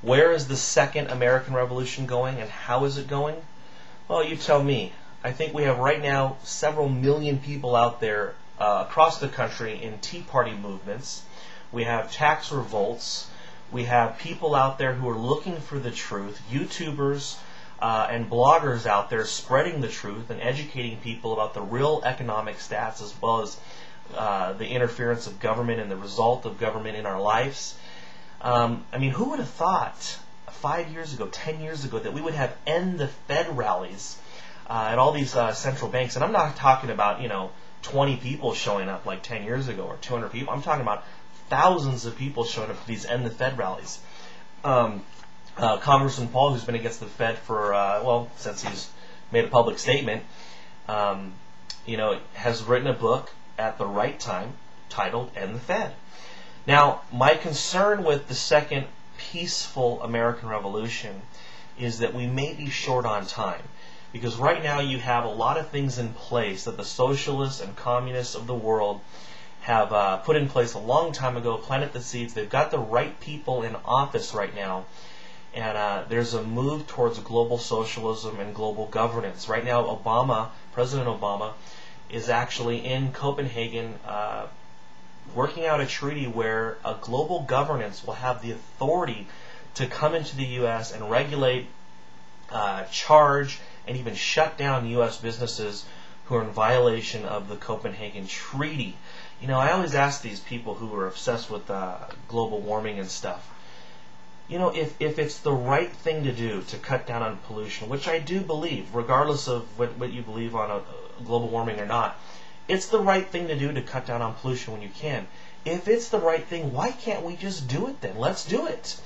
Where is the second American Revolution going, and how is it going? Well, you tell me. I think we have right now several million people out there across the country in Tea Party movements. We have tax revolts. We have people out there who are looking for the truth, YouTubers and bloggers out there spreading the truth and educating people about the real economic stats, as well as the interference of government and the result of government in our lives. I mean, who would have thought 5 years ago, 10 years ago, that we would have end the Fed rallies at all these central banks? And I'm not talking about, 20 people showing up like 10 years ago or 200 people. I'm talking about thousands of people showing up to these end the Fed rallies. Congressman Paul, who's been against the Fed for, since he's made a public statement, has written a book at the right time titled End the Fed. Now, my concern with the second peaceful American Revolution is that we may be short on time. Because right now you have a lot of things in place that the socialists and communists of the world have put in place a long time ago, planted the seeds. They've got the right people in office right now. And there's a move towards global socialism and global governance. Right now, President Obama, is actually in Copenhagen working out a treaty where a global governance will have the authority to come into the U.S. and regulate, charge, and even shut down U.S. businesses who are in violation of the Copenhagen Treaty. I always ask these people who are obsessed with global warming and stuff, if it's the right thing to do to cut down on pollution, which I do believe, regardless of what you believe on global warming or not, it's the right thing to do to cut down on pollution when you can. If it's the right thing, why can't we just do it then? Let's do it.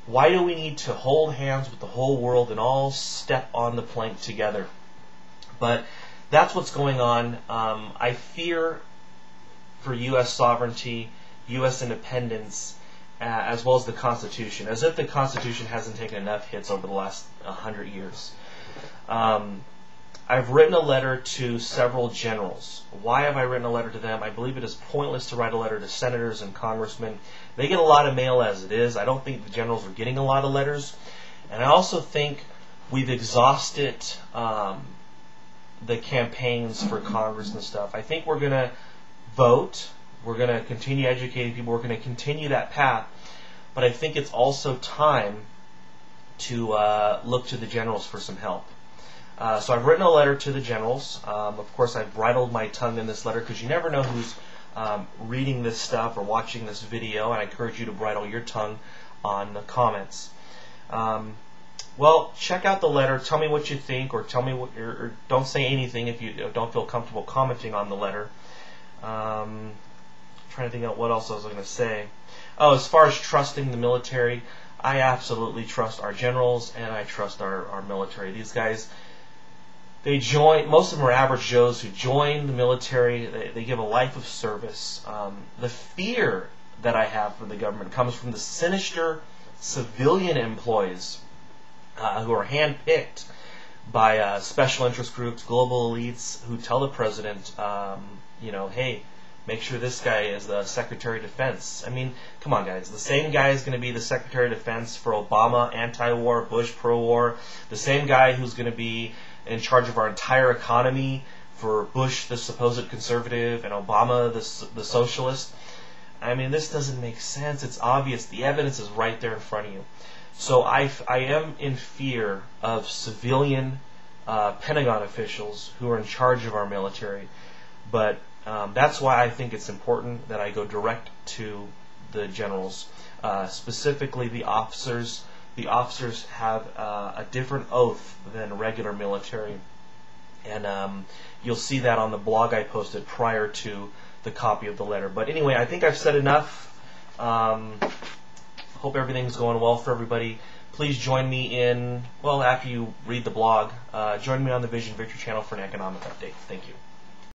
Why do we need to hold hands with the whole world and all step on the plank together? But that's what's going on. I fear for U.S. sovereignty, U.S. independence, as well as the Constitution, as if the Constitution hasn't taken enough hits over the last 100 years. I've written a letter to several generals. Why have I written a letter to them? I believe it is pointless to write a letter to senators and congressmen. They get a lot of mail as it is. I don't think the generals are getting a lot of letters. And I also think we've exhausted the campaigns for Congress and stuff. I think we're going to vote. We're going to continue educating people. We're going to continue that path. But I think it's also time to look to the generals for some help. So I've written a letter to the generals. Of course, I've bridled my tongue in this letter because you never know who's reading this stuff or watching this video, and I encourage you to bridle your tongue on the comments. Well, check out the letter. Tell me what you think, or tell me what, or don't say anything if you don't feel comfortable commenting on the letter. Trying to think of what else I was going to say. Oh, as far as trusting the military, I absolutely trust our generals and I trust our military. These guys, they join. Most of them are average Joes who join the military. They give a life of service. The fear that I have for the government comes from the sinister civilian employees who are handpicked by special interest groups, global elites, who tell the president, hey, make sure this guy is the Secretary of Defense. I mean, come on, guys. The same guy is going to be the Secretary of Defense for Obama, anti-war, Bush, pro-war. The same guy who's going to be in charge of our entire economy for Bush, the supposed conservative, and Obama, the socialist. I mean, this doesn't make sense. It's obvious. The evidence is right there in front of you. So I am in fear of civilian Pentagon officials who are in charge of our military. But that's why I think it's important that I go direct to the generals, specifically the officers. The officers have a different oath than regular military, and you'll see that on the blog I posted prior to the copy of the letter. But anyway, I think I've said enough. Hope everything's going well for everybody. Please join me after you read the blog, join me on the Vision Victory channel for an economic update. Thank you.